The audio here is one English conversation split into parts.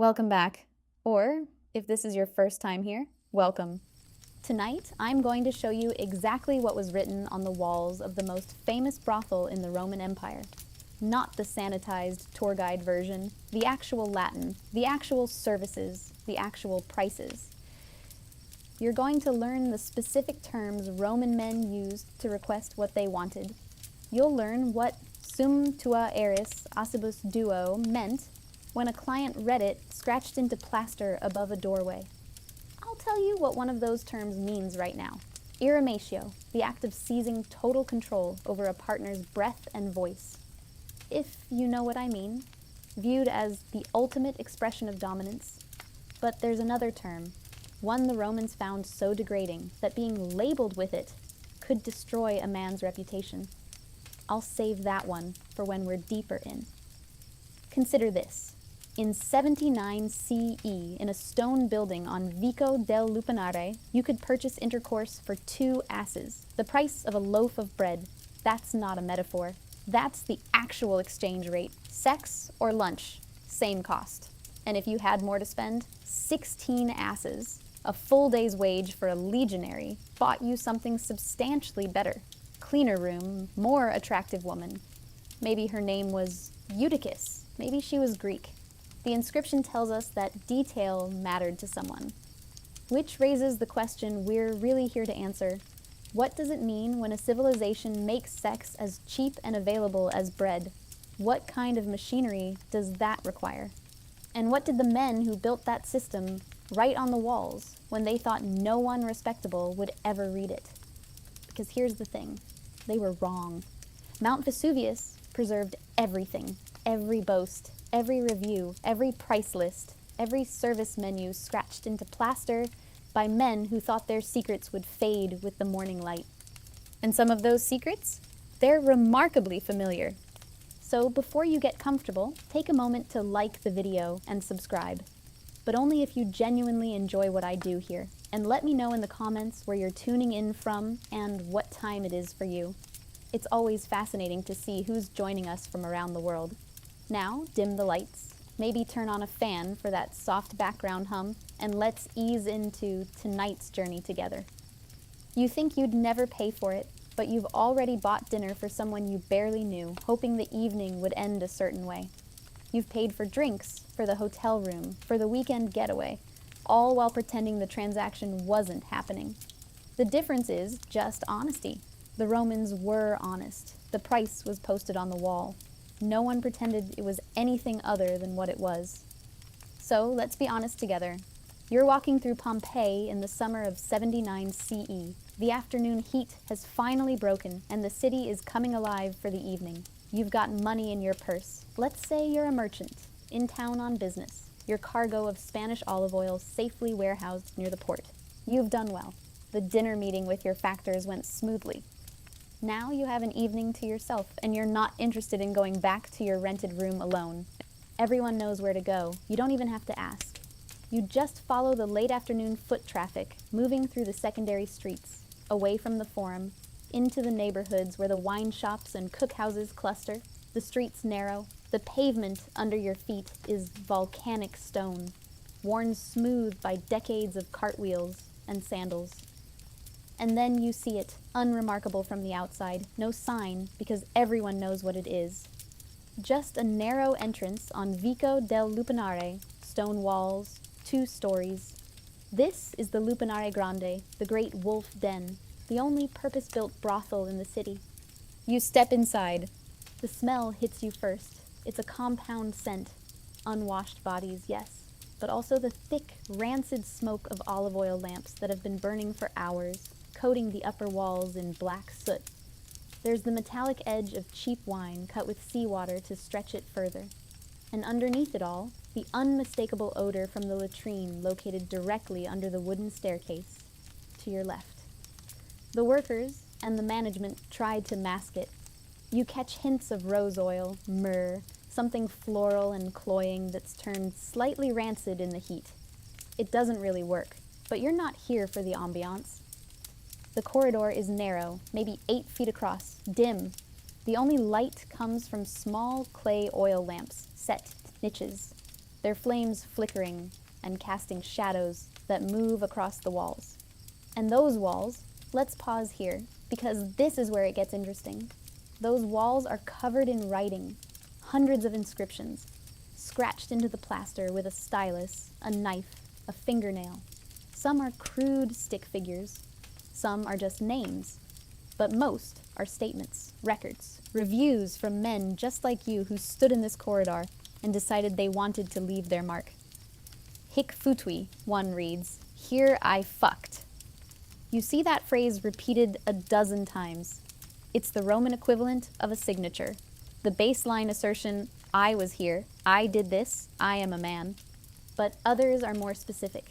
Welcome back. Or, if this is your first time here, welcome. Tonight, I'm going to show you exactly what was written on the walls of the most famous brothel in the Roman Empire. Not the sanitized tour guide version, the actual Latin, the actual services, the actual prices. You're going to learn the specific terms Roman men used to request what they wanted. You'll learn what sum tua eris acibus duo meant when a client read it scratched into plaster above a doorway. I'll tell you what one of those terms means right now. Irrematio, the act of seizing total control over a partner's breath and voice. If you know what I mean, viewed as the ultimate expression of dominance. But there's another term, one the Romans found so degrading that being labeled with it could destroy a man's reputation. I'll save that one for when we're deeper in. Consider this. In 79 CE, in a stone building on Vico del Lupanare, you could purchase intercourse for 2 asses, the price of a loaf of bread. That's not a metaphor. That's the actual exchange rate. Sex or lunch, same cost. And if you had more to spend, 16 asses, a full day's wage for a legionary, bought you something substantially better. Cleaner room, more attractive woman. Maybe her name was Eutychis. Maybe she was Greek. The inscription tells us that detail mattered to someone. Which raises the question we're really here to answer. What does it mean when a civilization makes sex as cheap and available as bread? What kind of machinery does that require? And what did the men who built that system write on the walls when they thought no one respectable would ever read it? Because here's the thing, they were wrong. Mount Vesuvius preserved everything, every boast, every review, every price list, every service menu scratched into plaster by men who thought their secrets would fade with the morning light. And some of those secrets? They're remarkably familiar. So before you get comfortable, take a moment to like the video and subscribe. But only if you genuinely enjoy what I do here. And let me know in the comments where you're tuning in from and what time it is for you. It's always fascinating to see who's joining us from around the world. Now, dim the lights, maybe turn on a fan for that soft background hum, and let's ease into tonight's journey together. You think you'd never pay for it, but you've already bought dinner for someone you barely knew, hoping the evening would end a certain way. You've paid for drinks, for the hotel room, for the weekend getaway, all while pretending the transaction wasn't happening. The difference is just honesty. The Romans were honest. The price was posted on the wall. No one pretended it was anything other than what it was. So let's be honest together. You're walking through Pompeii in the summer of 79 CE. The afternoon heat has finally broken and the city is coming alive for the evening. You've got money in your purse. Let's say you're a merchant, in town on business. Your cargo of Spanish olive oil safely warehoused near the port. You've done well. The dinner meeting with your factors went smoothly. Now you have an evening to yourself, and you're not interested in going back to your rented room alone. Everyone knows where to go. You don't even have to ask. You just follow the late afternoon foot traffic, moving through the secondary streets, away from the forum, into the neighborhoods where the wine shops and cookhouses cluster. The streets narrow. The pavement under your feet is volcanic stone, worn smooth by decades of cartwheels and sandals. And then you see it, unremarkable from the outside, no sign, because everyone knows what it is. Just a narrow entrance on Vico del Lupanare, stone walls, 2 stories. This is the Lupanare Grande, the great wolf den, the only purpose-built brothel in the city. You step inside. The smell hits you first. It's a compound scent. Unwashed bodies, yes, but also the thick, rancid smoke of olive oil lamps that have been burning for hours, coating the upper walls in black soot. There's the metallic edge of cheap wine cut with seawater to stretch it further. And underneath it all, the unmistakable odor from the latrine located directly under the wooden staircase, to your left. The workers and the management tried to mask it. You catch hints of rose oil, myrrh, something floral and cloying that's turned slightly rancid in the heat. It doesn't really work, but you're not here for the ambiance. The corridor is narrow, maybe 8 feet across, dim. The only light comes from small clay oil lamps set to niches. their flames flickering and casting shadows that move across the walls. And those walls, let's pause here, because this is where it gets interesting. Those walls are covered in writing, hundreds of inscriptions, scratched into the plaster with a stylus, a knife, a fingernail. Some are crude stick figures, some are just names, but most are statements, records, reviews from men just like you who stood in this corridor and decided they wanted to leave their mark. Hic futui, one reads, here I fucked. You see that phrase repeated a dozen times. It's the Roman equivalent of a signature. The baseline assertion, I was here, I did this, I am a man. But others are more specific.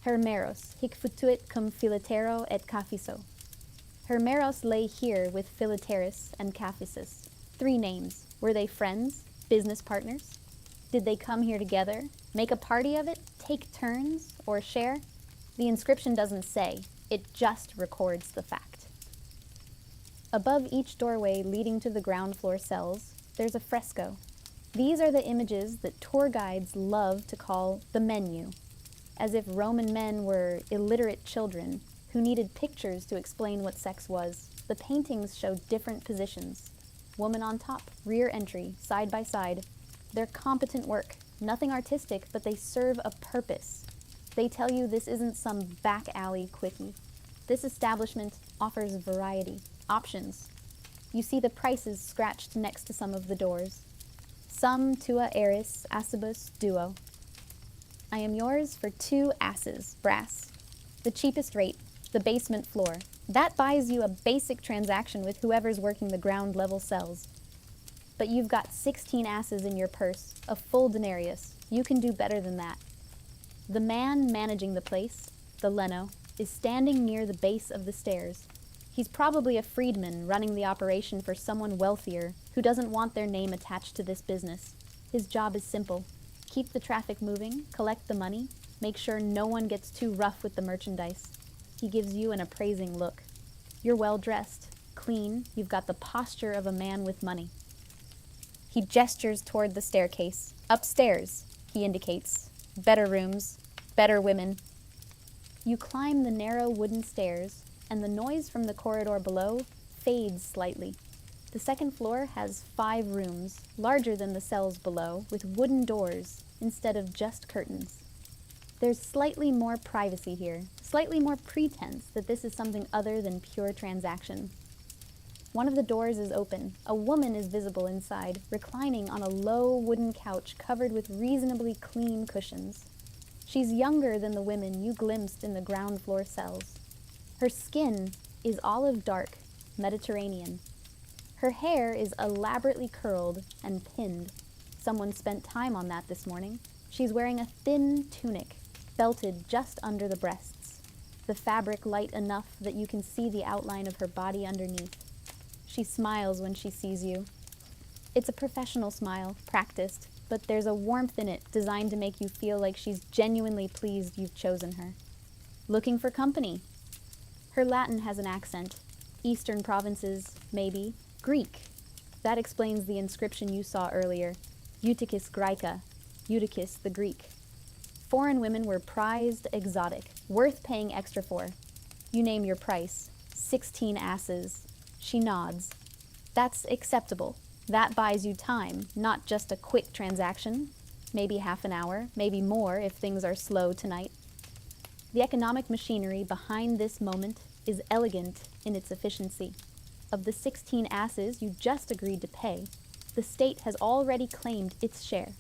Hermeros, hic futuit cum Philetero et Caphiso. Hermeros lay here with Phileteris and Caphisus. 3 names. Were they friends? Business partners? Did they come here together? Make a party of it? Take turns? Or share? The inscription doesn't say. It just records the fact. Above each doorway leading to the ground floor cells, there's a fresco. These are the images that tour guides love to call the menu, as if Roman men were illiterate children who needed pictures to explain what sex was. The paintings show different positions. Woman on top, rear entry, side by side. They're competent work, nothing artistic, but they serve a purpose. They tell you this isn't some back alley quickie. This establishment offers variety, options. You see the prices scratched next to some of the doors. Sum tua eris assibus duo. I am yours for 2 asses, brass. The cheapest rate, the basement floor. That buys you a basic transaction with whoever's working the ground level cells. But you've got 16 asses in your purse, a full denarius. You can do better than that. The man managing the place, the Leno, is standing near the base of the stairs. He's probably a freedman running the operation for someone wealthier who doesn't want their name attached to this business. His job is simple. Keep the traffic moving, collect the money, make sure no one gets too rough with the merchandise. He gives you an appraising look. You're well dressed, clean, you've got the posture of a man with money. He gestures toward the staircase. Upstairs, he indicates. Better rooms, better women. You climb the narrow wooden stairs, and the noise from the corridor below fades slightly. The second floor has 5 rooms, larger than the cells below, with wooden doors instead of just curtains. There's slightly more privacy here, slightly more pretense that this is something other than pure transaction. One of the doors is open. A woman is visible inside, reclining on a low wooden couch covered with reasonably clean cushions. She's younger than the women you glimpsed in the ground floor cells. Her skin is olive dark, Mediterranean. Her hair is elaborately curled and pinned. Someone spent time on that this morning. She's wearing a thin tunic, belted just under the breasts. The fabric light enough that you can see the outline of her body underneath. She smiles when she sees you. It's a professional smile, practiced, but there's a warmth in it designed to make you feel like she's genuinely pleased you've chosen her. Looking for company. Her Latin has an accent. Eastern provinces, maybe. Greek. That explains the inscription you saw earlier. Eutychis Graeca. Eutychis the Greek. Foreign women were prized, exotic, worth paying extra for. You name your price. 16 asses. She nods. That's acceptable. That buys you time, not just a quick transaction. Maybe half an hour, maybe more if things are slow tonight. The economic machinery behind this moment is elegant in its efficiency. Of the 16 asses you just agreed to pay, the state has already claimed its share.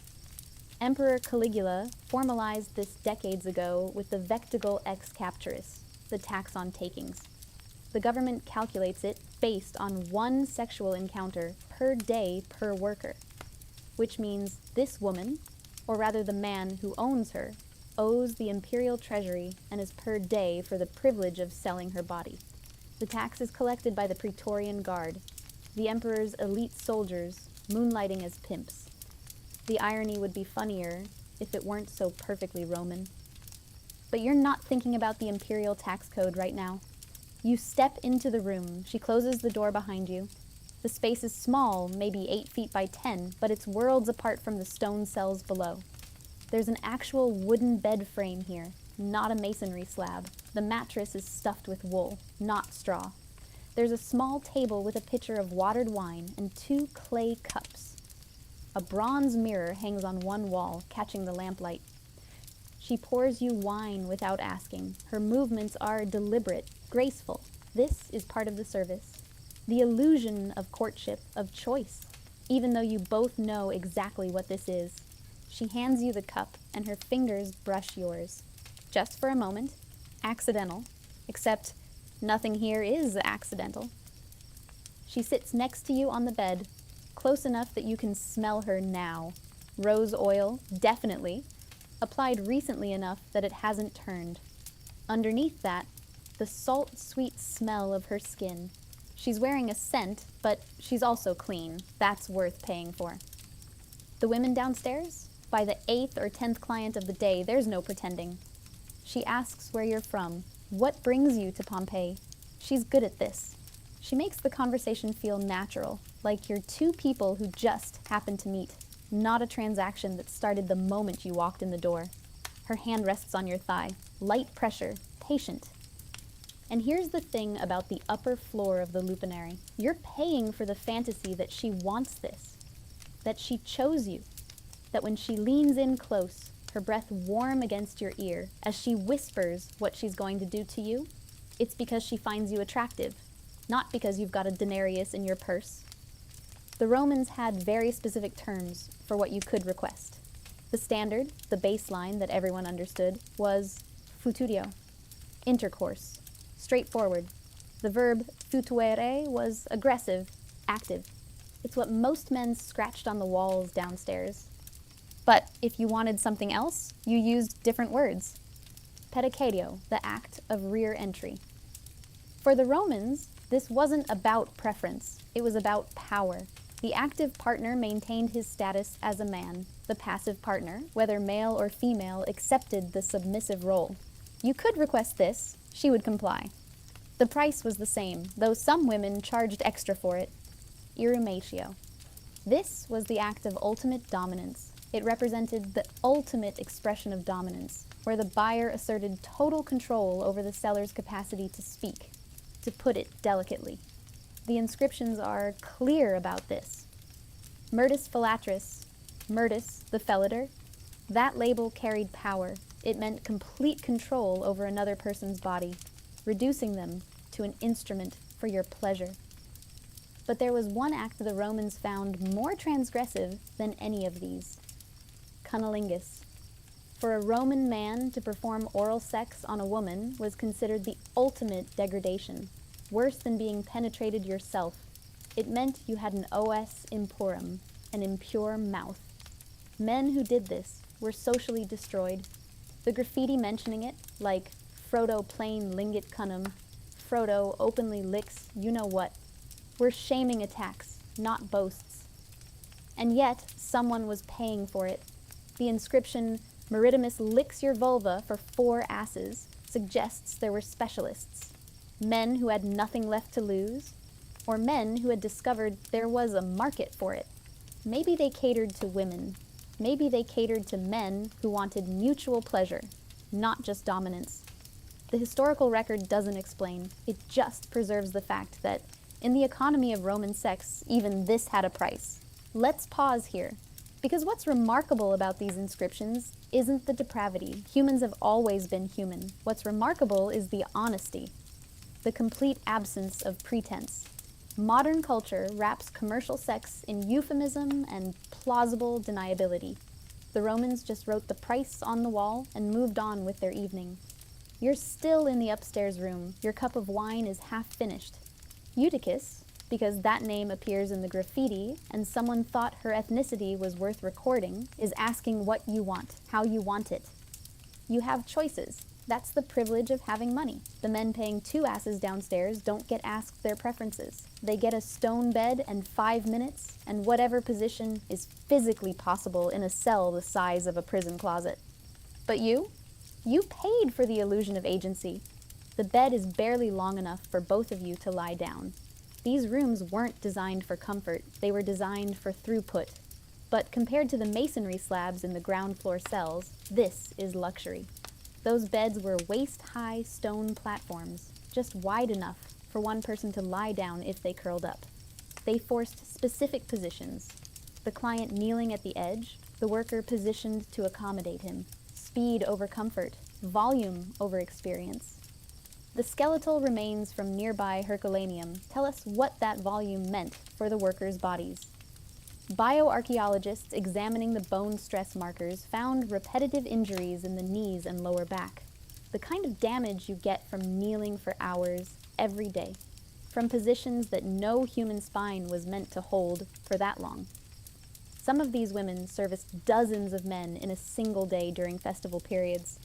Emperor Caligula formalized this decades ago with the vectigal ex capturis, the tax on takings. The government calculates it based on 1 sexual encounter per day per worker, which means this woman, or rather the man who owns her, owes the imperial treasury and is per day for the privilege of selling her body. The tax is collected by the Praetorian Guard, the emperor's elite soldiers moonlighting as pimps. The irony would be funnier if it weren't so perfectly Roman. But you're not thinking about the imperial tax code right now. You step into the room. She closes the door behind you. The space is small, maybe 8 feet by 10, but it's worlds apart from the stone cells below. There's an actual wooden bed frame here, not a masonry slab. The mattress is stuffed with wool, not straw. There's a small table with a pitcher of watered wine and 2 clay cups. A bronze mirror hangs on one wall, catching the lamplight. She pours you wine without asking. Her movements are deliberate, graceful. This is part of the service. The illusion of courtship, of choice, even though you both know exactly what this is. She hands you the cup, and her fingers brush yours. Just for a moment. Accidental. Except nothing here is accidental. She sits next to you on the bed, close enough that you can smell her now. Rose oil, definitely. Applied recently enough that it hasn't turned. Underneath that, the salt-sweet smell of her skin. She's wearing a scent, but she's also clean. That's worth paying for. The women downstairs? By the 8th or 10th client of the day, there's no pretending. She asks where you're from. What brings you to Pompeii? She's good at this. She makes the conversation feel natural, like you're 2 people who just happened to meet, not a transaction that started the moment you walked in the door. Her hand rests on your thigh, light pressure, patient. And here's the thing about the upper floor of the Lupanare. You're paying for the fantasy that she wants this, that she chose you, that when she leans in close, her breath warm against your ear, as she whispers what she's going to do to you, it's because she finds you attractive, not because you've got a denarius in your purse. The Romans had very specific terms for what you could request. The standard, the baseline that everyone understood, was futurio, intercourse, straightforward. The verb futuere was aggressive, active. It's what most men scratched on the walls downstairs. But if you wanted something else, you used different words. Pedicatio, the act of rear entry. For the Romans, this wasn't about preference. It was about power. The active partner maintained his status as a man. The passive partner, whether male or female, accepted the submissive role. You could request this. She would comply. The price was the same, though some women charged extra for it. Irumatio. This was the act of ultimate dominance. It represented the ultimate expression of dominance, where the buyer asserted total control over the seller's capacity to speak, to put it delicately. The inscriptions are clear about this. Murtis Philatris, Murtis, the fellator, that label carried power. It meant complete control over another person's body, reducing them to an instrument for your pleasure. But there was one act the Romans found more transgressive than any of these. Cunnilingus. For a Roman man to perform oral sex on a woman was considered the ultimate degradation, worse than being penetrated yourself. It meant you had an os impurum, an impure mouth. Men who did this were socially destroyed. The graffiti mentioning it, like Frodo plain linget cunnum, Frodo openly licks you-know-what, were shaming attacks, not boasts. And yet, someone was paying for it. The inscription, Maritimus licks your vulva for 4 asses, suggests there were specialists. Men who had nothing left to lose, or men who had discovered there was a market for it. Maybe they catered to women. Maybe they catered to men who wanted mutual pleasure, not just dominance. The historical record doesn't explain. It just preserves the fact that in the economy of Roman sex, even this had a price. Let's pause here, because what's remarkable about these inscriptions isn't the depravity. Humans have always been human. What's remarkable is the honesty, the complete absence of pretense. Modern culture wraps commercial sex in euphemism and plausible deniability. The Romans just wrote the price on the wall and moved on with their evening. You're still in the upstairs room. Your cup of wine is half finished. Eutychis, because that name appears in the graffiti and someone thought her ethnicity was worth recording, is asking what you want, how you want it. You have choices. That's the privilege of having money. The men paying 2 asses downstairs don't get asked their preferences. They get a stone bed and 5 minutes, and whatever position is physically possible in a cell the size of a prison closet. But you paid for the illusion of agency. The bed is barely long enough for both of you to lie down. These rooms weren't designed for comfort. They were designed for throughput. But compared to the masonry slabs in the ground floor cells, this is luxury. Those beds were waist-high stone platforms, just wide enough for one person to lie down if they curled up. They forced specific positions. The client kneeling at the edge, the worker positioned to accommodate him. Speed over comfort, volume over experience. The skeletal remains from nearby Herculaneum tell us what that volume meant for the workers' bodies. Bioarchaeologists examining the bone stress markers found repetitive injuries in the knees and lower back, the kind of damage you get from kneeling for hours every day, from positions that no human spine was meant to hold for that long. Some of these women serviced dozens of men in a single day during festival periods.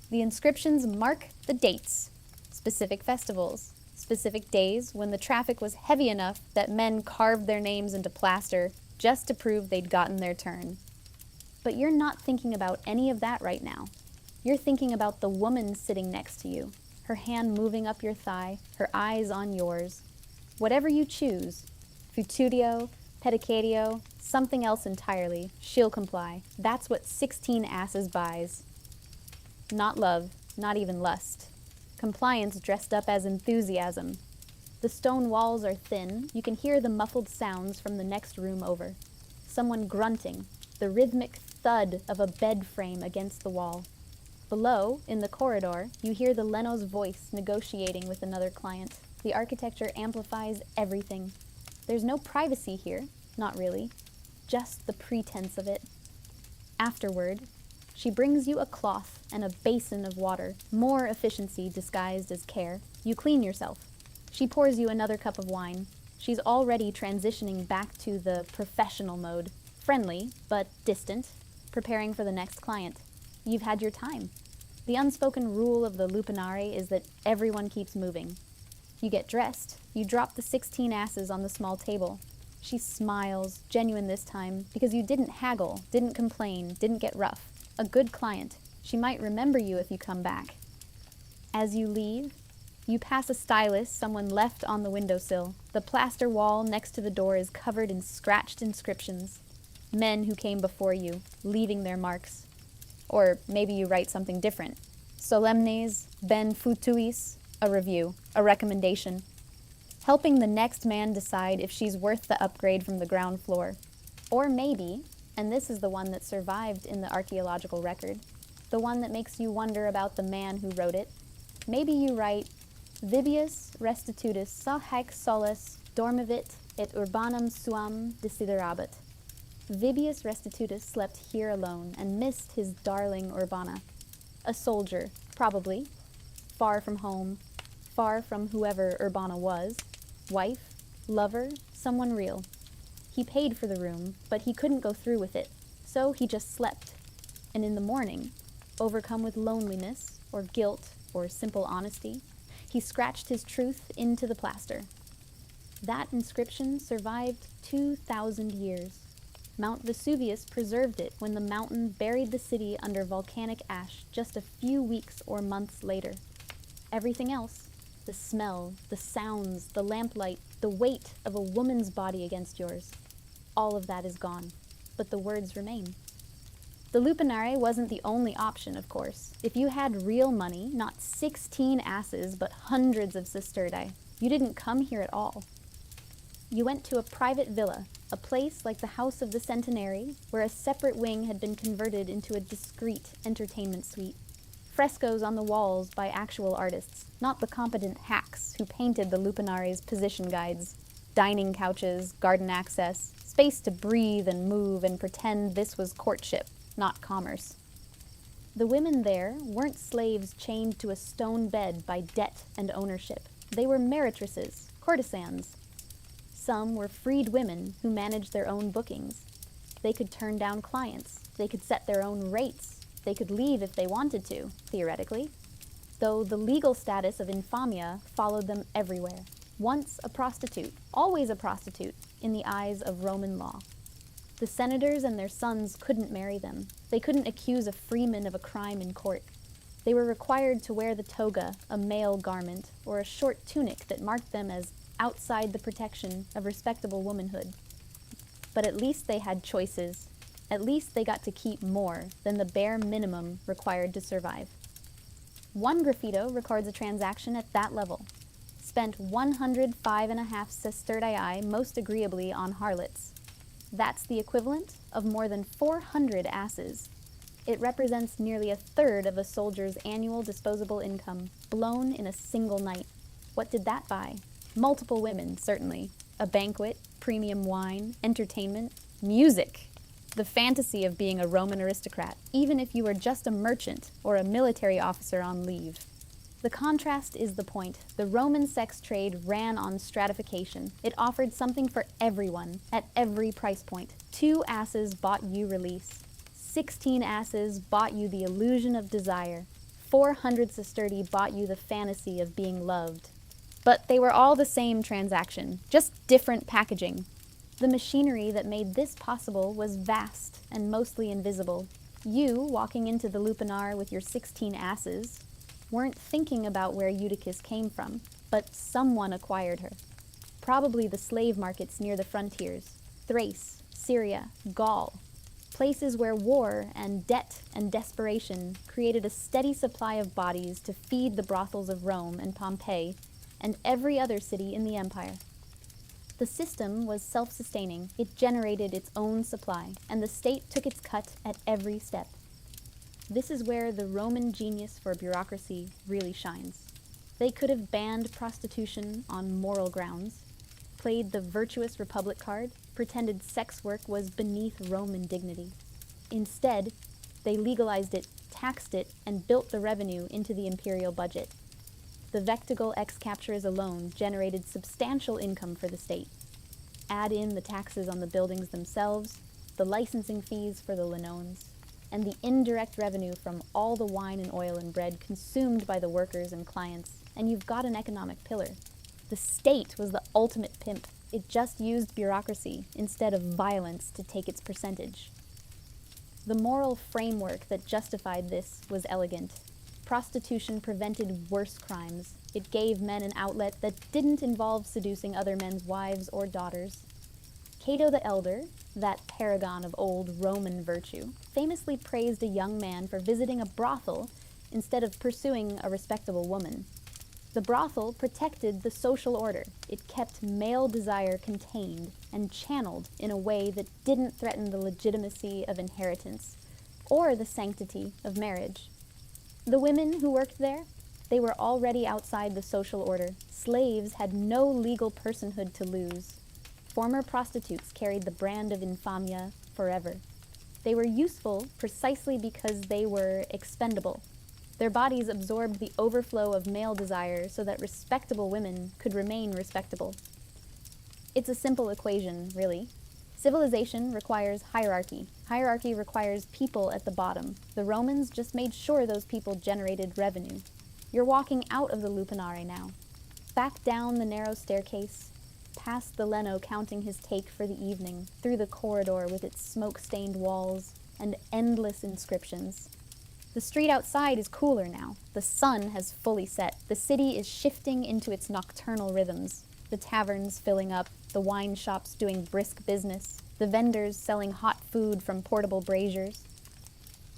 The inscriptions mark the dates, specific festivals, specific days when the traffic was heavy enough that men carved their names into plaster just to prove they'd gotten their turn. But you're not thinking about any of that right now. You're thinking about the woman sitting next to you, her hand moving up your thigh, her eyes on yours. Whatever you choose, futudio, pedicatio, something else entirely, she'll comply. That's what 16 asses buys. Not love, not even lust. Compliance dressed up as enthusiasm. The stone walls are thin. You can hear the muffled sounds from the next room over. Someone grunting, the rhythmic thud of a bed frame against the wall. Below, in the corridor, you hear the Leno's voice negotiating with another client. The architecture amplifies everything. There's no privacy here, not really, just the pretense of it. Afterward, she brings you a cloth and a basin of water, more efficiency disguised as care. You clean yourself. She pours you another cup of wine. She's already transitioning back to the professional mode, friendly but distant, preparing for the next client. You've had your time. The unspoken rule of the Lupanare is that everyone keeps moving. You get dressed. You drop the 16 asses on the small table. She smiles, genuine this time, because you didn't haggle, didn't complain, didn't get rough. A good client. She might remember you if you come back. As you leave, you pass a stylus someone left on the windowsill. The plaster wall next to the door is covered in scratched inscriptions. Men who came before you, leaving their marks. Or maybe you write something different. Solemnes, ben futuis, a review, a recommendation. Helping the next man decide if she's worth the upgrade from the ground floor. Or maybe, and this is the one that survived in the archaeological record, the one that makes you wonder about the man who wrote it, maybe you write, Vibius restitutus sa haec solus dormivit et urbanum suam desiderabat. Vibius restitutus slept here alone and missed his darling Urbana. A soldier, probably, far from home, far from whoever Urbana was, wife, lover, someone real. He paid for the room, but he couldn't go through with it, so he just slept. And in the morning, overcome with loneliness, or guilt, or simple honesty, he scratched his truth into the plaster. That inscription survived 2,000 years. Mount Vesuvius preserved it when the mountain buried the city under volcanic ash just a few weeks or months later. Everything else, the smell, the sounds, the lamplight, the weight of a woman's body against yours, all of that is gone, but the words remain. The Lupanare wasn't the only option, of course. If you had real money, not 16 asses, but hundreds of sestertii, you didn't come here at all. You went to a private villa, a place like the House of the Centenary, where a separate wing had been converted into a discreet entertainment suite. Frescoes on the walls by actual artists, not the competent hacks who painted the Lupanare's position guides. Dining couches, garden access, space to breathe and move and pretend this was courtship, not commerce. The women there weren't slaves chained to a stone bed by debt and ownership. They were meretresses, courtesans. Some were freed women who managed their own bookings. They could turn down clients. They could set their own rates. They could leave if they wanted to, theoretically. Though the legal status of infamia followed them everywhere. Once a prostitute, always a prostitute, in the eyes of Roman law. The senators and their sons couldn't marry them. They couldn't accuse a freeman of a crime in court. They were required to wear the toga, a male garment, or a short tunic that marked them as outside the protection of respectable womanhood. But at least they had choices. At least they got to keep more than the bare minimum required to survive. One graffito records a transaction at that level. Spent 105.5 sestertii most agreeably on harlots. That's the equivalent of more than 400 asses. It represents nearly a third of a soldier's annual disposable income, blown in a single night. What did that buy? Multiple women, certainly. A banquet, premium wine, entertainment, music. The fantasy of being a Roman aristocrat, even if you were just a merchant or a military officer on leave. The contrast is the point. The Roman sex trade ran on stratification. It offered something for everyone, at every price point. 2 asses bought you release. 16 asses bought you the illusion of desire. 400 sestertii bought you the fantasy of being loved. But they were all the same transaction, just different packaging. The machinery that made this possible was vast and mostly invisible. You, walking into the Lupanare with your 16 asses, weren't thinking about where Eutychis came from, but someone acquired her. Probably the slave markets near the frontiers, Thrace, Syria, Gaul, places where war and debt and desperation created a steady supply of bodies to feed the brothels of Rome and Pompeii and every other city in the empire. The system was self-sustaining. It generated its own supply, and the state took its cut at every step. This is where the Roman genius for bureaucracy really shines. They could have banned prostitution on moral grounds, played the virtuous republic card, pretended sex work was beneath Roman dignity. Instead, they legalized it, taxed it, and built the revenue into the imperial budget. The vectigal ex-captures alone generated substantial income for the state. Add in the taxes on the buildings themselves, the licensing fees for the linones, and the indirect revenue from all the wine and oil and bread consumed by the workers and clients, and you've got an economic pillar. The state was the ultimate pimp. It just used bureaucracy instead of violence to take its percentage. The moral framework that justified this was elegant. Prostitution prevented worse crimes. It gave men an outlet that didn't involve seducing other men's wives or daughters. Cato the Elder, that paragon of old Roman virtue, famously praised a young man for visiting a brothel instead of pursuing a respectable woman. The brothel protected the social order. It kept male desire contained and channeled in a way that didn't threaten the legitimacy of inheritance or the sanctity of marriage. The women who worked there, they were already outside the social order. Slaves had no legal personhood to lose. Former prostitutes carried the brand of infamia forever. They were useful precisely because they were expendable. Their bodies absorbed the overflow of male desire so that respectable women could remain respectable. It's a simple equation, really. Civilization requires hierarchy. Hierarchy requires people at the bottom. The Romans just made sure those people generated revenue. You're walking out of the Lupanare now. Back down the narrow staircase, past the Leno counting his take for the evening, through the corridor with its smoke-stained walls and endless inscriptions. The street outside is cooler now. The sun has fully set. The city is shifting into its nocturnal rhythms. The taverns filling up, the wine shops doing brisk business, the vendors selling hot food from portable braziers.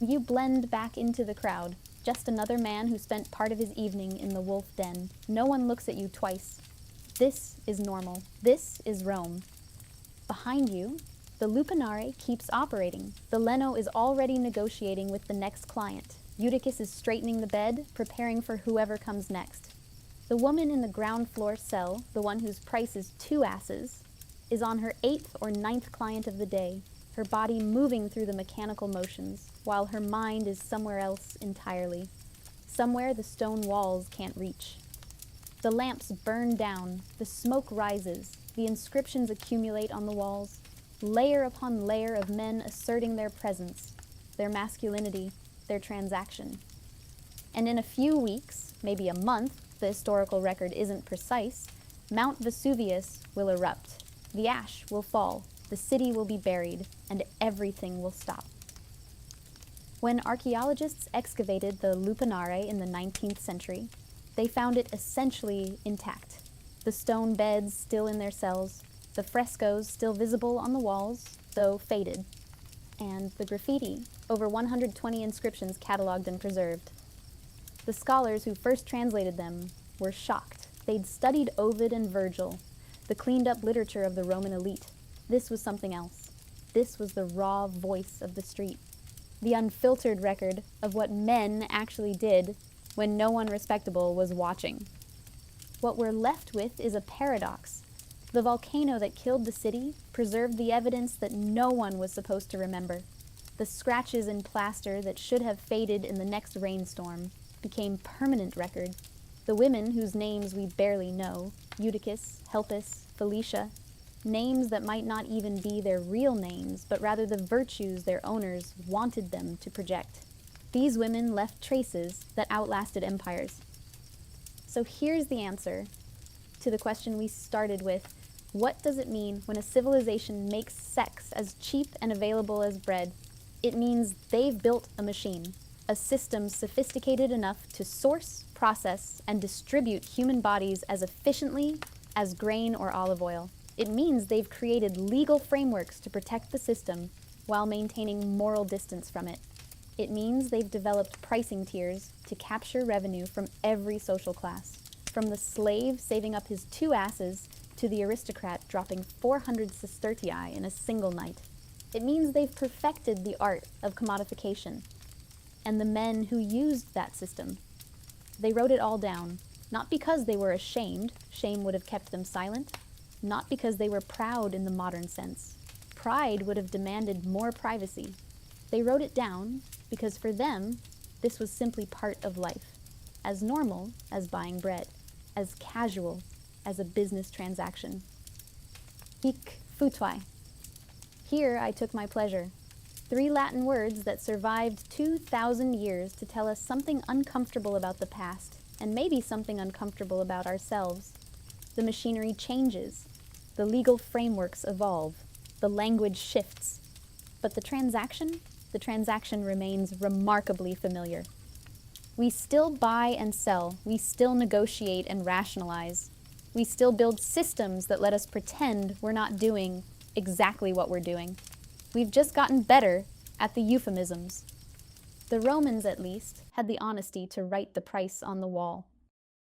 You blend back into the crowd, just another man who spent part of his evening in the wolf den. No one looks at you twice. This is normal. This is Rome. Behind you, the Lupanare keeps operating. The Leno is already negotiating with the next client. Eutychis is straightening the bed, preparing for whoever comes next. The woman in the ground floor cell, the one whose price is 2 asses, is on her 8th or 9th client of the day, her body moving through the mechanical motions, while her mind is somewhere else entirely, somewhere the stone walls can't reach. The lamps burn down, the smoke rises, the inscriptions accumulate on the walls, layer upon layer of men asserting their presence, their masculinity, their transaction. And in a few weeks, maybe a month, the historical record isn't precise, Mount Vesuvius will erupt. The ash will fall, the city will be buried, and everything will stop. When archaeologists excavated the Lupanare in the 19th century, they found it essentially intact. The stone beds still in their cells, the frescoes still visible on the walls, though faded. And the graffiti, over 120 inscriptions cataloged and preserved. The scholars who first translated them were shocked. They'd studied Ovid and Virgil, the cleaned-up literature of the Roman elite. This was something else. This was the raw voice of the street, the unfiltered record of what men actually did when no one respectable was watching. What we're left with is a paradox. The volcano that killed the city preserved the evidence that no one was supposed to remember. The scratches in plaster that should have faded in the next rainstorm became permanent record. The women whose names we barely know, Eutychis, Helpis, Felicia, names that might not even be their real names, but rather the virtues their owners wanted them to project. These women left traces that outlasted empires. So here's the answer to the question we started with. What does it mean when a civilization makes sex as cheap and available as bread? It means they've built a machine, a system sophisticated enough to source, process, and distribute human bodies as efficiently as grain or olive oil. It means they've created legal frameworks to protect the system while maintaining moral distance from it. It means they've developed pricing tiers to capture revenue from every social class, from the slave saving up his 2 asses to the aristocrat dropping 400 sestertii in a single night. It means they've perfected the art of commodification, and the men who used that system. They wrote it all down, not because they were ashamed, shame would have kept them silent, not because they were proud in the modern sense. Pride would have demanded more privacy. They wrote it down because for them, this was simply part of life, as normal as buying bread, as casual as a business transaction. Hic futui. Here I took my pleasure. 3 Latin words that survived 2,000 years to tell us something uncomfortable about the past, and maybe something uncomfortable about ourselves. The machinery changes, the legal frameworks evolve, the language shifts, but the transaction remains remarkably familiar. We still buy and sell, we still negotiate and rationalize, we still build systems that let us pretend we're not doing exactly what we're doing. We've just gotten better at the euphemisms. The Romans, at least, had the honesty to write the price on the wall.